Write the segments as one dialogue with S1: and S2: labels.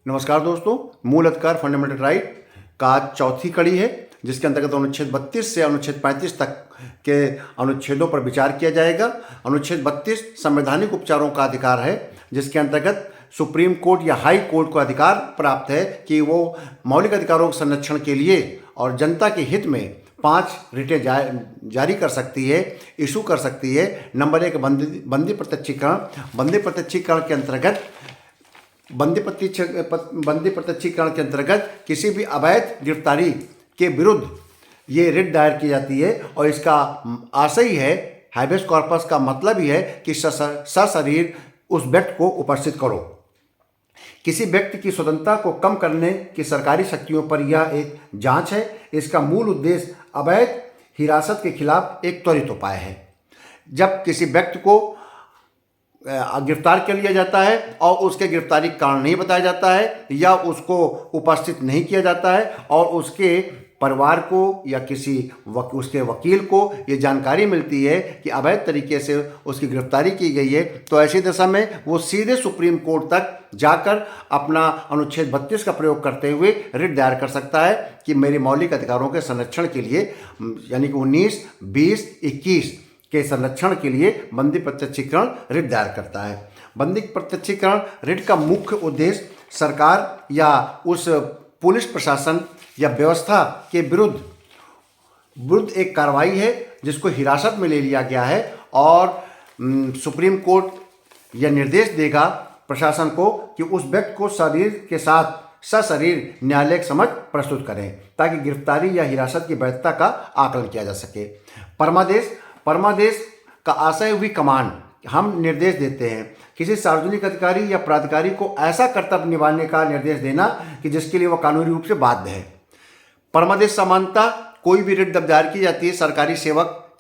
S1: नमस्कार दोस्तों, मूल अधिकार फंडामेंटल राइट का आज चौथी कड़ी है, जिसके अंतर्गत अनुच्छेद 32 से अनुच्छेद 35 तक के अनुच्छेदों पर विचार किया जाएगा। अनुच्छेद 32 संवैधानिक उपचारों का अधिकार है, जिसके अंतर्गत सुप्रीम कोर्ट या हाई कोर्ट को अधिकार प्राप्त है कि वो मौलिक अधिकारों के संरक्षण के लिए और जनता के हित में 5 रिटें जारी कर सकती है, इशू कर सकती है। नंबर 1, बंदी प्रत्यक्षीकरण। बंदी प्रत्यक्षीकरण के अंतर्गत बंदी प्रत्यक्षीकरण के अंतर्गत किसी भी अवैध गिरफ्तारी के विरुद्ध ये रिट दायर की जाती है और इसका आशय है, हैबेस कॉर्पस का मतलब ही है कि सशरीर उस व्यक्ति को उपस्थित करो। किसी व्यक्ति की स्वतंत्रता को कम करने की सरकारी शक्तियों पर यह एक जांच है। इसका मूल उद्देश्य अवैध हिरासत के खिलाफ एक त्वरित उपाय है। जब किसी व्यक्ति को गिरफ्तार कर लिया जाता है और उसके गिरफ्तारी का कारण नहीं बताया जाता है या उसको उपस्थित नहीं किया जाता है और उसके परिवार को या उसके वकील को ये जानकारी मिलती है कि अवैध तरीके से उसकी गिरफ्तारी की गई है, तो ऐसी दशा में वो सीधे सुप्रीम कोर्ट तक जाकर अपना अनुच्छेद 32 का प्रयोग करते हुए रिट दायर कर सकता है कि मेरे मौलिक अधिकारों के संरक्षण के लिए, यानी कि 19, 20, 21 के संरक्षण के लिए बंदी प्रत्यक्षीकरण रिट दायर करता है। बंदी प्रत्यक्षीकरण रिट का मुख्य उद्देश्य सरकार या उस पुलिस प्रशासन या व्यवस्था के विरुद्ध एक कार्रवाई है जिसको हिरासत में ले लिया गया है और सुप्रीम कोर्ट यह निर्देश देगा प्रशासन को कि उस व्यक्ति को शरीर के साथ सशरीर न्यायालय के समक्ष प्रस्तुत करें ताकि गिरफ्तारी या हिरासत की वैधता का आकलन किया जा सके। परमादेश का आशय हुई कमांड। हम निर्देश देते हैं किसी सार्वजनिक अधिकारी या प्राधिकारी को ऐसा कर्तव्य निभाने का निर्देश देना कि जिसके लिए वह कानूनी रूप से बाध्य है। परमादेश समानता। कोई भी रिट जब दायर की जाती है,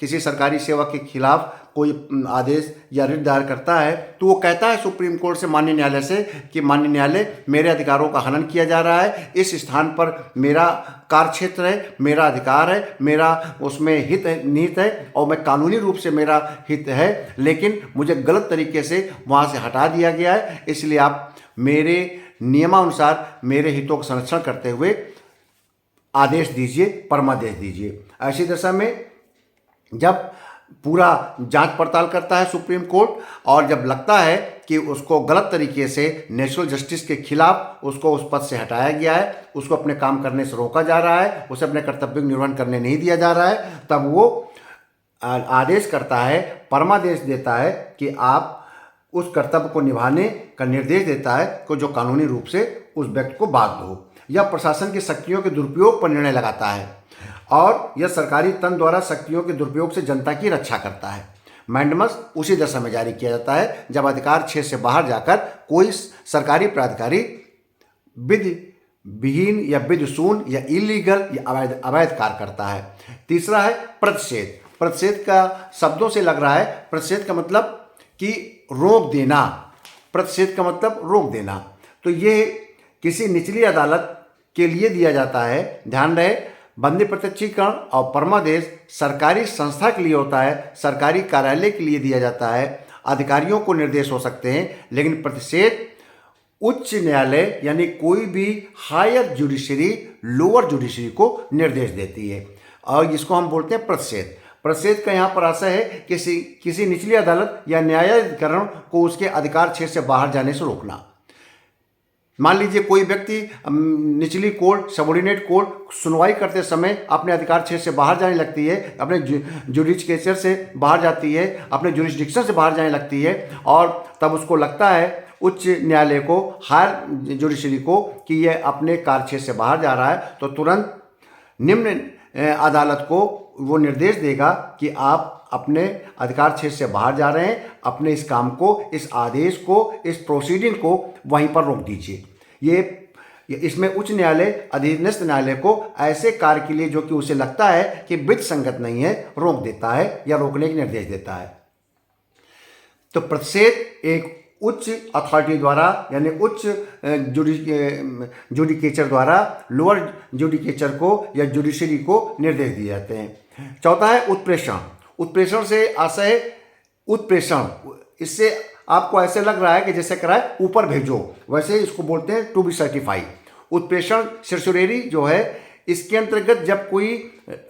S1: किसी सरकारी सेवक के खिलाफ कोई आदेश या रिट दायर करता है तो वो कहता है सुप्रीम कोर्ट से, माननीय न्यायालय से, कि माननीय न्यायालय, मेरे अधिकारों का हनन किया जा रहा है, इस स्थान पर मेरा कार्य क्षेत्र है, मेरा अधिकार है, मेरा उसमें हित निहित है और मैं कानूनी रूप से मेरा हित है, लेकिन मुझे गलत तरीके से वहाँ से हटा दिया गया है, इसलिए आप मेरे नियमानुसार मेरे हितों का संरक्षण करते हुए आदेश दीजिए, परमादेश दीजिए। ऐसी दशा में जब पूरा जांच पड़ताल करता है सुप्रीम कोर्ट और जब लगता है कि उसको गलत तरीके से नेचुरल जस्टिस के खिलाफ उसको उस पद से हटाया गया है, उसको अपने काम करने से रोका जा रहा है, उसे अपने कर्तव्य निर्वहन करने नहीं दिया जा रहा है, तब वो आदेश करता है, परमादेश देता है कि आप उस कर्तव्य को निभाने का निर्देश देता है कि जो कानूनी रूप से उस व्यक्ति को बाध्य हो। यह प्रशासन की शक्तियों के दुरुपयोग पर निर्णय लगाता है और यह सरकारी तंत्र द्वारा शक्तियों के दुरुपयोग से जनता की रक्षा करता है। मैंडमस उसी दशा में जारी किया जाता है जब अधिकार क्षेत्र से बाहर जाकर कोई सरकारी प्राधिकारी विधि विहीन या विधि शून्य या इलीगल या अवैध कार्य करता है। तीसरा है प्रतिषेध। प्रतिषेध का शब्दों से लग रहा है, प्रतिषेध का मतलब कि रोक देना, प्रतिषेध का मतलब रोक देना, तो ये किसी निचली अदालत के लिए दिया जाता है। ध्यान रहे, बंदी प्रत्यक्षीकरण और परमादेश सरकारी संस्था के लिए होता है, सरकारी कार्यालय के लिए दिया जाता है, अधिकारियों को निर्देश हो सकते हैं, लेकिन प्रतिषेध उच्च न्यायालय यानी कोई भी हायर जुडिशरी लोअर जुडिशरी को निर्देश देती है और इसको हम बोलते हैं प्रतिषेध। प्रतिषेध का यहाँ पर आशय है किसी निचली अदालत या न्यायाधिकरण को उसके अधिकार क्षेत्र से बाहर जाने से रोकना। मान लीजिए कोई व्यक्ति निचली कोर्ट, सबऑर्डिनेट कोर्ट सुनवाई करते समय अपने अधिकार क्षेत्र से बाहर जाने लगती है, अपने जुडिकेचर से बाहर जाती है, अपने जुरिस्डिक्शन से बाहर जाने लगती है और तब उसको लगता है उच्च न्यायालय को, हायर जुडिशरी को, कि यह अपने कार्य क्षेत्र से बाहर जा रहा है, तो तुरंत निम्न अदालत को वो निर्देश देगा कि आप अपने अधिकार क्षेत्र से बाहर जा रहे हैं, अपने इस काम को, इस आदेश को, इस प्रोसीडिंग को वहीं पर रोक दीजिए। इसमें उच्च न्यायालय अधीनस्थ न्यायालय को ऐसे कार्य के लिए जो कि उसे लगता है कि विधि संगत नहीं है, रोक देता है या रोकने के निर्देश देता है। तो प्रतिषेध एक उच्च अथॉरिटी द्वारा यानी उच्च जुडिकेचर द्वारा लोअर जुडिकेचर को या जुडिशरी को निर्देश दिए जाते हैं। चौथा है उत्प्रेषण। उत्प्रेषण से आशय उत्प्रेषण, इससे आपको ऐसे लग रहा है कि जैसे कह रहा है ऊपर भेजो, वैसे इसको बोलते हैं टू बी सर्टिफाई। उत्प्रेषण सर्सुरेरी जो है, इसके अंतर्गत जब कोई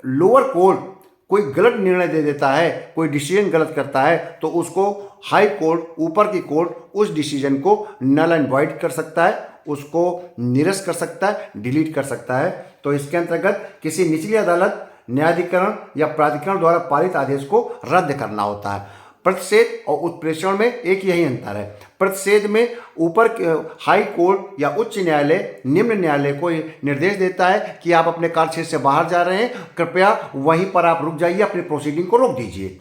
S1: लोअर कोर्ट कोई गलत निर्णय दे देता है, कोई डिसीजन गलत करता है, तो उसको हाई कोर्ट, ऊपर की कोर्ट उस डिसीजन को नल एंड वॉइड कर सकता है, उसको निरस्त कर सकता है, डिलीट कर सकता है। तो इसके अंतर्गत किसी निचली अदालत, न्यायाधिकरण या प्राधिकरण द्वारा पारित आदेश को रद्द करना होता है। प्रतिषेध और उत्प्रेषण में एक यही अंतर है। प्रतिषेध में ऊपर हाई कोर्ट या उच्च न्यायालय निम्न न्यायालय को निर्देश देता है कि आप अपने कार्यक्षेत्र से बाहर जा रहे हैं, कृपया वहीं पर आप रुक जाइए, अपनी प्रोसीडिंग को रोक दीजिए।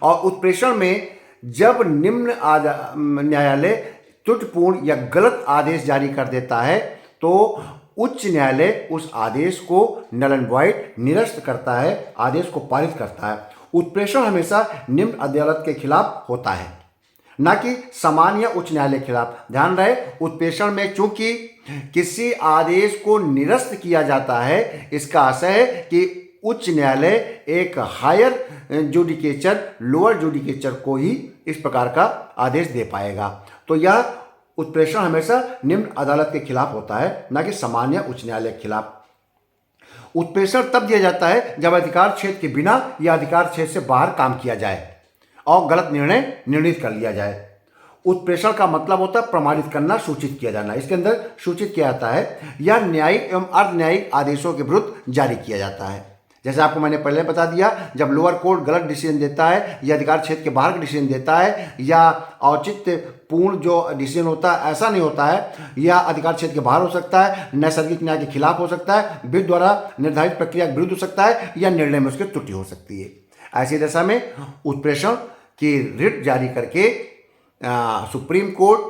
S1: और उत्प्रेषण में जब निम्न न्यायालय त्रुटिपूर्ण या गलत आदेश जारी कर देता है, तो उच्च न्यायालय उस आदेश को नल एंड वॉइड, निरस्त करता है, आदेश को पारित करता है। उत्प्रेषण हमेशा निम्न अदालत के खिलाफ होता है, ना कि सामान्य या उच्च न्यायालय के खिलाफ। ध्यान रहे, उत्प्रेषण में चूंकि किसी आदेश को निरस्त किया जाता है, इसका आशय है कि उच्च न्यायालय एक हायर जुडिकेचर लोअर जुडिकेचर को ही इस प्रकार का आदेश दे पाएगा। तो यह उत्प्रेषण हमेशा निम्न अदालत के खिलाफ होता है, ना कि सामान्य उच्च न्यायालय के खिलाफ। उत्प्रेषण तब दिया जाता है जब अधिकार क्षेत्र के बिना या अधिकार क्षेत्र से बाहर काम किया जाए और गलत निर्णय निर्णित कर लिया जाए। उत्प्रेषण का मतलब होता है प्रमाणित करना, सूचित किया जाना। इसके अंदर सूचित किया जाता है या न्यायिक एवं अर्ध न्यायिक आदेशों के विरुद्ध जारी किया जाता है। जैसे आपको मैंने पहले बता दिया, जब लोअर कोर्ट गलत डिसीजन देता है या अधिकार क्षेत्र के बाहर का डिसीजन देता है या औचित्य पूर्ण जो डिसीजन होता है ऐसा नहीं होता है, या अधिकार क्षेत्र के बाहर हो सकता है, नैसर्गिक न्याय के खिलाफ हो सकता है, विधि द्वारा निर्धारित प्रक्रिया के विरुद्ध हो सकता है, या निर्णय में उसकी त्रुटि हो सकती है। ऐसी दशा में उत्प्रेषण की रिट जारी करके सुप्रीम कोर्ट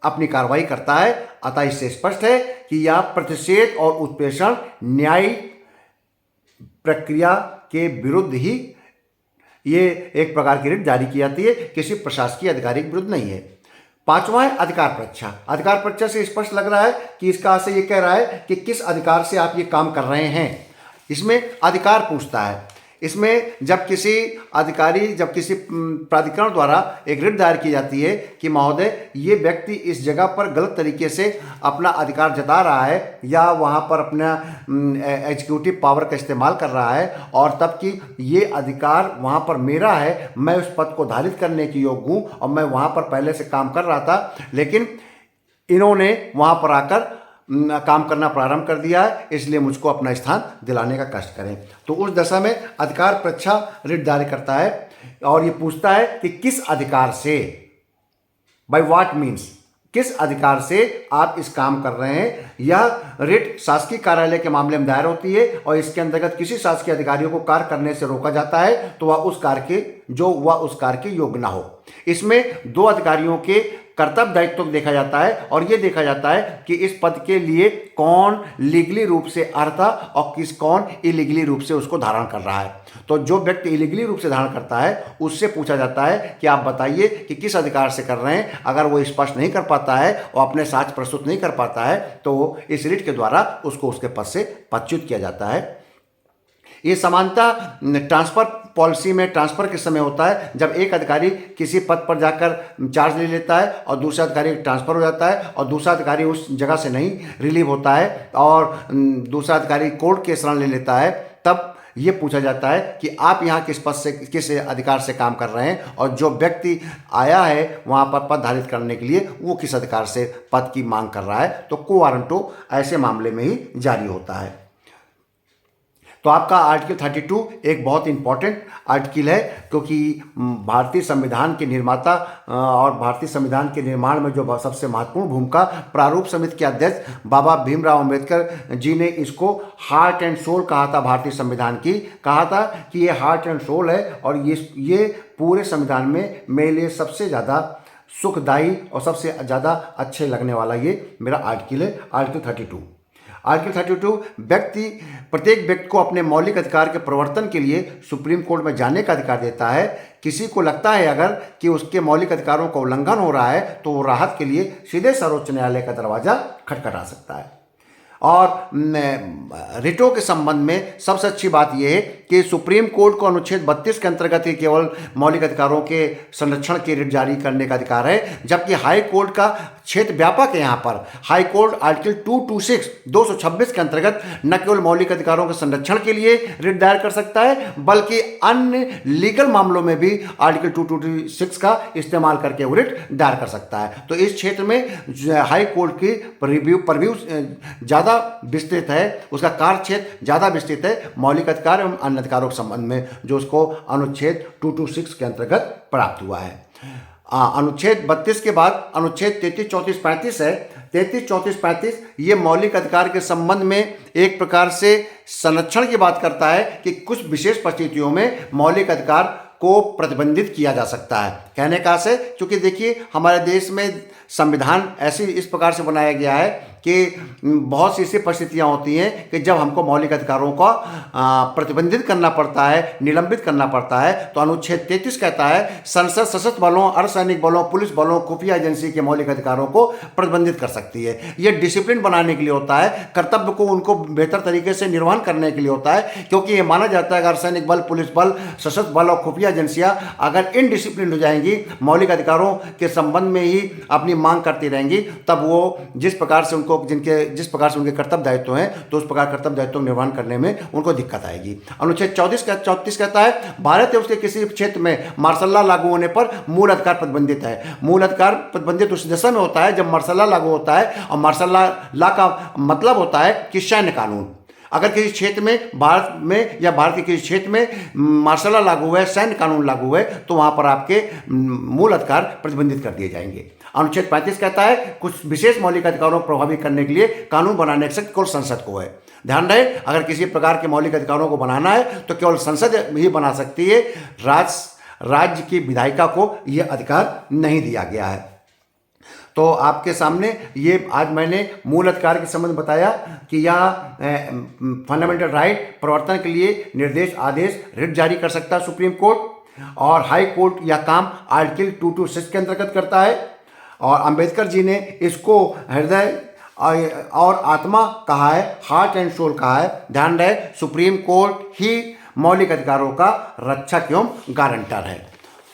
S1: अपनी कार्रवाई करता है। अतः इससे स्पष्ट है कि यह प्रतिषेध और उत्प्रेषण न्यायिक प्रक्रिया के विरुद्ध ही ये एक प्रकार की रिट जारी की जाती है, किसी प्रशासकीय अधिकारी के विरुद्ध नहीं है। पांचवा है अधिकार परीक्षा। अधिकार परीक्षा से स्पष्ट लग रहा है कि इसका आशय ये कह रहा है कि किस अधिकार से आप ये काम कर रहे हैं। इसमें अधिकार पूछता है। इसमें जब किसी अधिकारी, जब किसी प्राधिकरण द्वारा एक रिट दायर की जाती है कि महोदय ये व्यक्ति इस जगह पर गलत तरीके से अपना अधिकार जता रहा है या वहाँ पर अपना एग्जीक्यूटिव पावर का इस्तेमाल कर रहा है, और तब कि ये अधिकार वहाँ पर मेरा है, मैं उस पद को धारित करने के योग्य हूँ और मैं वहाँ पर पहले से काम कर रहा था, लेकिन इन्होंने वहाँ पर आकर काम करना प्रारंभ कर दिया है, इसलिए मुझको अपना स्थान दिलाने का कष्ट करें। तो उस दशा में अधिकार परीक्षा रिट जारी करता है और ये पूछता है कि किस अधिकार से, बाय व्हाट मीन्स, किस अधिकार से आप इस काम कर रहे हैं। यह रिट शासकीय कार्यालय के मामले में दायर होती है और इसके अंतर्गत किसी शासकीय अधिकारियों को कार्य करने से रोका जाता है तो वह उस कार्य के योग्य न हो। इसमें दो अधिकारियों के कर्तव्य दायित्व को देखा जाता है और यह देखा जाता है कि इस पद के लिए कौन लीगली रूप से अर्ह था और कौन इलीगली रूप से उसको धारण कर रहा है। तो जो व्यक्ति इलीगली रूप से धारण करता है उससे पूछा जाता है कि आप बताइए कि किस अधिकार से कर रहे हैं। अगर वो स्पष्ट नहीं कर पाता है और अपने साक्ष्य प्रस्तुत नहीं कर पाता है तो इस रिट के द्वारा उसको उसके पद से पदच्युत किया जाता है। ये समानता ट्रांसफर पॉलिसी में ट्रांसफर के समय होता है जब एक अधिकारी किसी पद पर जाकर चार्ज ले लेता है और दूसरा अधिकारी ट्रांसफर हो जाता है और दूसरा अधिकारी उस जगह से नहीं रिलीव होता है और दूसरा अधिकारी कोर्ट के शरण ले लेता है, तब ये पूछा जाता है कि आप यहाँ किस पद से, किस अधिकार से काम कर रहे हैं और जो व्यक्ति आया है वहाँ पर पद धारित करने के लिए वो किस अधिकार से पद की मांग कर रहा है। तो को वारंटो ऐसे मामले में ही जारी होता है। तो आपका आर्टिकल 32 एक बहुत इंपॉर्टेंट आर्टिकल है, क्योंकि भारतीय संविधान के निर्माता और भारतीय संविधान के निर्माण में जो सबसे महत्वपूर्ण भूमिका प्रारूप समिति के अध्यक्ष बाबा भीमराव अंबेडकर जी ने इसको हार्ट एंड सोल कहा था। भारतीय संविधान की कहा था कि ये हार्ट एंड सोल है और ये पूरे संविधान में मेरे लिए सबसे ज़्यादा सुखदायी और सबसे ज़्यादा अच्छे लगने वाला ये मेरा आर्टिकल है, आर्टिकल 32। आर्टिकल 32 प्रत्येक व्यक्ति को अपने मौलिक अधिकार के प्रवर्तन के लिए सुप्रीम कोर्ट में जाने का अधिकार देता है। किसी को लगता है अगर कि उसके मौलिक अधिकारों का उल्लंघन हो रहा है तो वो राहत के लिए सीधे सर्वोच्च न्यायालय का दरवाजा खटखटा सकता है। और रिटों के संबंध में सबसे अच्छी बात यह है कि सुप्रीम कोर्ट को अनुच्छेद 32 के अंतर्गत ही केवल मौलिक अधिकारों के संरक्षण की रिट जारी करने का अधिकार है, जबकि हाई कोर्ट का क्षेत्र व्यापक है। यहाँ पर हाई कोर्ट आर्टिकल 226 के अंतर्गत न केवल मौलिक अधिकारों के संरक्षण के लिए रिट दायर कर सकता है, बल्कि अन्य लीगल मामलों में भी आर्टिकल 226 का इस्तेमाल करके वो रिट दायर कर सकता है। तो इस क्षेत्र में हाई कोर्ट की परव्यू ज़्यादा विस्तृत है, उसका कार्य क्षेत्र ज़्यादा विस्तृत है मौलिक अधिकार एवं अन्य अधिकारों के संबंध में, जो उसको अनुच्छेद 226 के अंतर्गत प्राप्त हुआ है। अनुच्छेद 32 के बाद अनुच्छेद 33, 34, 35 है। 33, 34, 35 ये मौलिक अधिकार के संबंध में एक प्रकार से संरक्षण की बात करता है कि कुछ विशेष परिस्थितियों में मौलिक अधिकार को प्रतिबंधित किया जा सकता है। कहने का से, क्योंकि देखिए हमारे देश में संविधान ऐसी इस प्रकार से बनाया गया है कि बहुत सी ऐसी परिस्थितियाँ होती हैं कि जब हमको मौलिक अधिकारों का प्रतिबंधित करना पड़ता है, निलंबित करना पड़ता है। तो अनुच्छेद 33 कहता है संसद सशस्त्र बलों, अर्धसैनिक बलों, पुलिस बलों, खुफिया एजेंसी के मौलिक अधिकारों को प्रतिबंधित कर सकती है। ये डिसिप्लिन बनाने के लिए होता है, कर्तव्य को उनको बेहतर तरीके से निर्वहन करने के लिए होता है, क्योंकि ये माना जाता है कि अर्धसैनिक बल, पुलिस बल, सशस्त्र बल और खुफिया एजेंसियाँ अगर इनडिसिप्लिन हो जाएंगी, मौलिक अधिकारों के संबंध में ही अपनी मांग करती रहेंगी, तब वो जिस प्रकार से जिस प्रकार से उनके कर्तव्य दायित्व हैं, तो उस प्रकार कर्तव्य दायित्व निर्वहन करने में उनको दिक्कत आएगी। अनुच्छेद 34 कहता है भारत या उसके किसी क्षेत्र में मार्शल लॉ लागू होने पर मूल अधिकार प्रतिबंधित है। मूल अधिकार प्रतिबंधित उस दशा में होता है जब मार्शल लॉ लागू होता है, और मार्शल लॉ का मतलब होता है कि सैन्य कानून। अगर किसी क्षेत्र में भारत में या भारत के किसी क्षेत्र में मार्शल लॉ लागू है, सैन्य कानून लागू है, तो वहाँ पर आपके मूल अधिकार प्रतिबंधित कर दिए जाएंगे। अनुच्छेद 35 कहता है कुछ विशेष मौलिक अधिकारों को प्रभावी करने के लिए कानून बनाने का शक्ति केवल संसद को है। ध्यान रहे, अगर किसी प्रकार के मौलिक अधिकारों को बनाना है तो केवल संसद ही बना सकती है, राज्य की विधायिका को यह अधिकार नहीं दिया गया है। तो आपके सामने ये आज मैंने मूल अधिकार के संबंध बताया कि यह फंडामेंटल राइट प्रवर्तन के लिए निर्देश, आदेश, रिट जारी कर सकता है सुप्रीम कोर्ट, और हाई कोर्ट यह काम आर्टिकल 226 के अंतर्गत करता है। और अंबेडकर जी ने इसको हृदय और आत्मा कहा है, हार्ट एंड सोल कहा है। ध्यान रहे, सुप्रीम कोर्ट ही मौलिक अधिकारों का रक्षक एवं गारंटर है।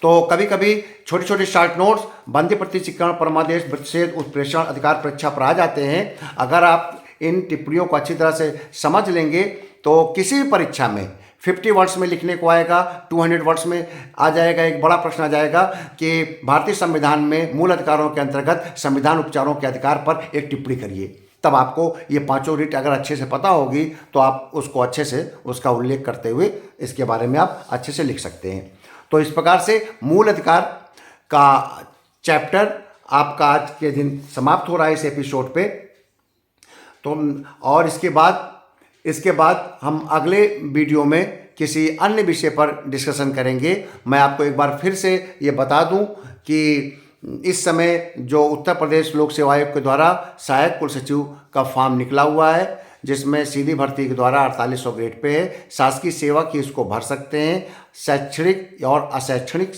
S1: तो कभी कभी छोटे छोटे शॉर्ट नोट्स बंदी प्रतिचिकरण, परमादेश, विच्छेद, उत्प्रेषण, अधिकार परीक्षा पर आ जाते हैं। अगर आप इन टिप्पणियों को अच्छी तरह से समझ लेंगे तो किसी भी परीक्षा में 50 वर्ड्स में लिखने को आएगा, 200 वर्ड्स में आ जाएगा। एक बड़ा प्रश्न आ जाएगा कि भारतीय संविधान में मूल अधिकारों के अंतर्गत संविधान उपचारों के अधिकार पर एक टिप्पणी करिए। तब आपको ये पांचों रिट अगर अच्छे से पता होगी तो आप उसको अच्छे से उसका उल्लेख करते हुए इसके बारे में आप अच्छे से लिख सकते हैं। तो इस प्रकार से मूल अधिकार का चैप्टर आपका आज के दिन समाप्त हो रहा है इस एपिसोड पे। तो और इसके बाद हम अगले वीडियो में किसी अन्य विषय पर डिस्कशन करेंगे। मैं आपको एक बार फिर से ये बता दूं कि इस समय जो उत्तर प्रदेश लोक सेवा आयोग के द्वारा सहायक कुल सचिव का फॉर्म निकला हुआ है, जिसमें सीधी भर्ती के द्वारा 4800 ग्रेड पे है। शासकीय सेवा की इसको भर सकते हैं, शैक्षणिक और अशैक्षणिक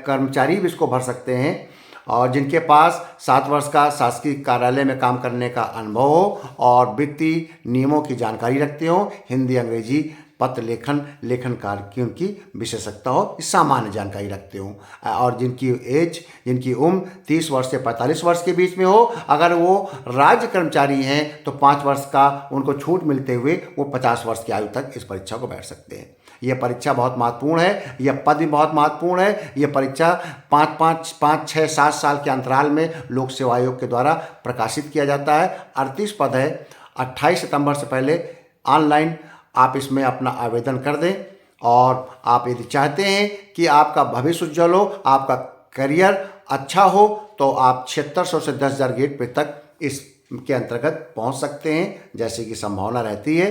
S1: कर्मचारी भी इसको भर सकते हैं, और जिनके पास 7 वर्ष का शासकीय कार्यालय में काम करने का अनुभव हो और वित्तीय नियमों की जानकारी रखते हो, हिंदी अंग्रेजी पत्र लेखन कार्य की उनकी विशेषज्ञता हो, सामान्य जानकारी रखते हो, और जिनकी उम्र 30 वर्ष से 45 वर्ष के बीच में हो। अगर वो राज्य कर्मचारी हैं तो 5 वर्ष का उनको छूट मिलते हुए वो 50 वर्ष की आयु तक इस परीक्षा को बैठ सकते हैं। यह परीक्षा बहुत महत्वपूर्ण है, यह पद भी बहुत महत्वपूर्ण है। यह परीक्षा 5, 6, 7 साल के अंतराल में लोक सेवा आयोग के द्वारा प्रकाशित किया जाता है। 38 पद है। 28 सितंबर से पहले ऑनलाइन आप इसमें अपना आवेदन कर दें, और आप यदि चाहते हैं कि आपका भविष्य उज्जवल हो, आपका करियर अच्छा हो, तो आप 7600 से 10,000 गेट पे तक इसके अंतर्गत पहुंच सकते हैं, जैसे कि संभावना रहती है।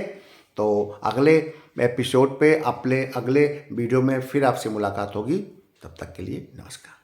S1: तो अगले एपिसोड पे अपने अगले वीडियो में फिर आपसे मुलाकात होगी। तब तक के लिए नमस्कार।